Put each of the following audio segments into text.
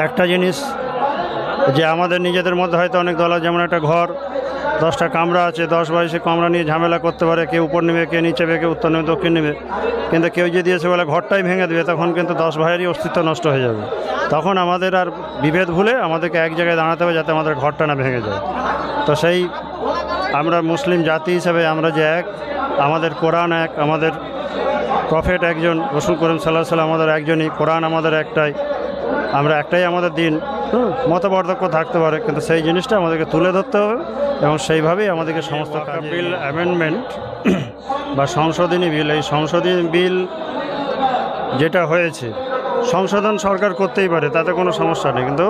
একটা জিনিস যে আমাদের নিজেদের মধ্যে হয়তো অনেক দল, যেমন একটা ঘর 10টা কামরা আছে, 10-22 কামরা নিয়ে ঝামেলা করতে পারে, কেউ উপর নেবে, কে নিচে নেবে, কেউ উত্তর নেবে, দক্ষিণ নেবে। কিন্তু কেউ যদি এসে বলে ঘরটাই ভেঙে দেবে, তখন কিন্তু 10 ভাইয়েরই অস্তিত্ব নষ্ট হয়ে যাবে। তখন আমাদের আর বিভেদ ভুলে আমাদেরকে এক জায়গায় দাঁড়াতে হবে, যাতে আমাদের ঘরটা না ভেঙে যায়। তো সেই আমরা মুসলিম জাতি হিসাবে আমরা যে এক, আমাদের কোরআন এক, আমাদের প্রফেট একজন, রাসূল করিম সাল্লাল্লাহু আলাইহি ওয়াসাল্লাম আমাদের একজনই, কোরআন আমাদের একটাই, আমরা একটাই আমাদের দিন। মতপার্থক্য থাকতে পারে, কিন্তু সেই জিনিসটা আমাদেরকে তুলে ধরতে হবে এবং সেইভাবেই আমাদেরকে সমস্ত বিল অ্যামেন্ডমেন্ট বা সংশোধনী বিল, এই সংশোধনী বিল যেটা হয়েছে, সংশোধন সরকার করতেই পারে, তাতে কোনো সমস্যা নেই। কিন্তু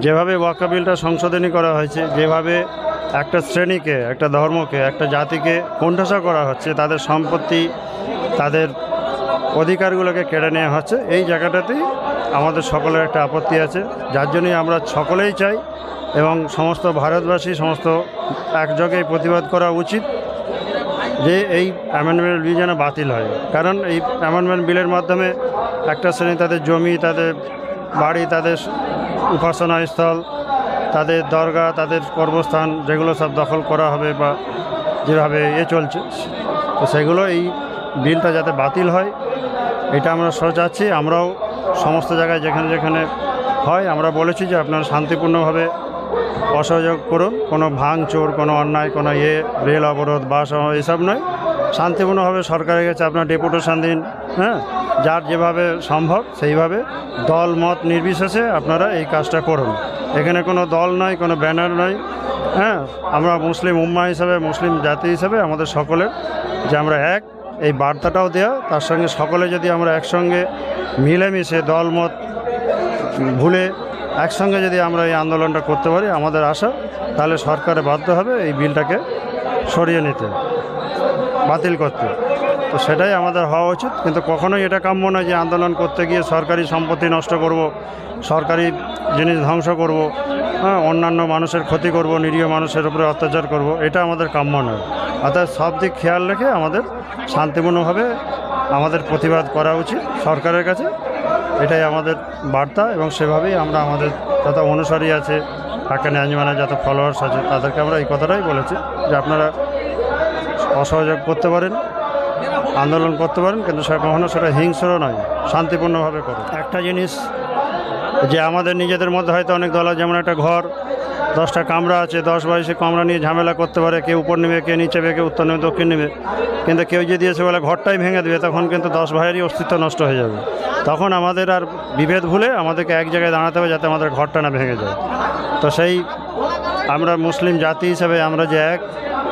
যেভাবে ওয়াকফ বিলটা সংশোধনী করা হয়েছে, যেভাবে একটা শ্রেণীকে, একটা ধর্মকে, একটা জাতিকে কোণঠাসা করা হচ্ছে, তাদের সম্পত্তি, তাদের অধিকারগুলোকে কেড়ে নেওয়া হচ্ছে, এই জায়গাটাতেই আমাদের সকলের একটা আপত্তি আছে। যার জন্যই আমরা সকলেই চাই এবং সমস্ত ভারতবাসী সমস্ত একযোগে প্রতিবাদ করা উচিত যে এই অ্যামেন্ডমেন্ট বিল যেন বাতিল হয়। কারণ এই অ্যামেন্ডমেন্ট বিলের মাধ্যমে একটা শ্রেণী তাদের জমি, তাদের বাড়ি, তাদের উপাসনা স্থল, তাদের দরগা, তাদের কর্মস্থান, যেগুলো সব দখল করা হবে বা যেভাবে চলছে, তো সেগুলো এই বিলটা যাতে বাতিল হয়, এটা আমরা চাচ্ছি। আমরাও সমস্ত জায়গায় যেখানে যেখানে হয় আমরা বলেছি যে আপনারা শান্তিপূর্ণভাবে অসহযোগ করুন, কোনো ভাঙচুর, কোনো অন্যায়, কোনো রেল অবরোধ, বাস এসব নয়, শান্তিপূর্ণভাবে সরকারের কাছে আপনার ডেপুটেশন দিন। হ্যাঁ, যার যেভাবে সম্ভব সেইভাবে দল মত নির্বিশেষে আপনারা এই কাজটা করুন। এখানে কোনো দল নয়, কোনো ব্যানার নয়। হ্যাঁ, আমরা মুসলিম উম্মাহ হিসাবে, মুসলিম জাতি হিসাবে আমাদের সকলের যে আমরা এক, এই বার্তাটাও দেওয়া। তার সঙ্গে সকলে যদি আমরা একসঙ্গে মিলেমিশে দলমত ভুলে একসঙ্গে যদি আমরা এই আন্দোলনটা করতে পারি, আমাদের আশা তাহলে সরকারে বাধ্য হবে এই বিলটাকে সরিয়ে নিতে, বাতিল করতে। তো সেটাই আমাদের হওয়া উচিত। কিন্তু কখনোই এটা কাম্য নয় যে আন্দোলন করতে গিয়ে সরকারি সম্পত্তি নষ্ট করব, সরকারি জিনিস ধ্বংস করব, হ্যাঁ, অন্যান্য মানুষের ক্ষতি করব, নিরীহ মানুষের উপরে অত্যাচার করব, এটা আমাদের কাম্য নয়। অর্থাৎ সব দিক খেয়াল রেখে আমাদের শান্তিপূর্ণভাবে আমাদের প্রতিবাদ করা উচিত সরকারের কাছে, এটাই আমাদের বার্তা। এবং সেভাবেই আমরা আমাদের যত অনুসারী আছে, হাক্কানি আঞ্জুমানের যত ফলোয়ার্স আছে, তাদেরকে আমরা এই কথাটাই বলেছি যে আপনারা অসহযোগ করতে পারেন, আন্দোলন করতে পারেন, কিন্তু কখনো সেটা হিংস্র নয়, শান্তিপূর্ণভাবে করুন। একটা জিনিস যে আমাদের নিজেদের মধ্যে হয়তো অনেক দল, যেমন একটা ঘর 10টা কামরা আছে, 10-22 কামরা নিয়ে ঝামেলা করতে পারে, কেউ উপর নেবে, কে নিচে নেবে, কেউ উত্তর নেবে, দক্ষিণ নেবে। কিন্তু কেউ যদি এসে বলে ঘরটাই ভেঙে দেবে, তখন কিন্তু 10 ভাইয়েরই অস্তিত্ব নষ্ট হয়ে যাবে। তখন আমাদের আর বিভেদ ভুলে আমাদেরকে এক জায়গায় দাঁড়াতে হবে, যাতে আমাদের ঘরটা না ভেঙে যায়। তো সেই আমরা মুসলিম জাতি হিসাবে আমরা যে এক,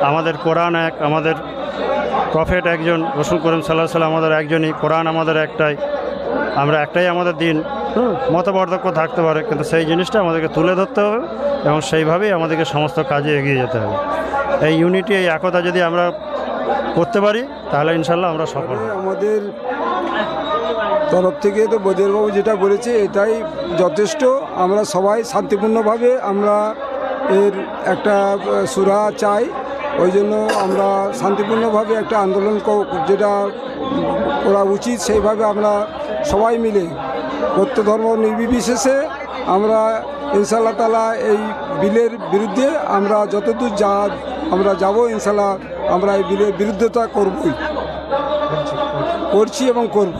আমাদের কোরআন এক, আমাদের প্রফেট একজন, রাসূল করিম সাল্লাল্লাহু আলাইহি ওয়াসাল্লাম আমাদের একজনই, কোরআন আমাদের একটাই, আমরা একটাই আমাদের দিন। মতপার্থক্য থাকতে পারে, কিন্তু সেই জিনিসটা আমাদেরকে তুলে ধরতে হবে এবং সেইভাবেই আমাদেরকে সমস্ত কাজে এগিয়ে যেতে হবে। এই ইউনিটি, এই একতা যদি আমরা করতে পারি, তাহলে ইনশাল্লাহ আমরা সফল হব। আমাদের তরফ থেকে তো বদিউরবাবু যেটা বলেছে এটাই যথেষ্ট। আমরা সবাই শান্তিপূর্ণভাবে আমরা এর একটা সুরা চাই, ওই জন্য আমরা শান্তিপূর্ণভাবে একটা আন্দোলন যেটা করা উচিত, সেইভাবে আমরা সবাই মিলে প্রত্যেক ধর্ম নির্বিশেষে আমরা ইনশাআল্লাহ তাআলা এই বিলের বিরুদ্ধে আমরা যতদূর আমরা যাব, ইনশাআল্লাহ আমরা এই বিলের বিরুদ্ধতা করছি এবং করব।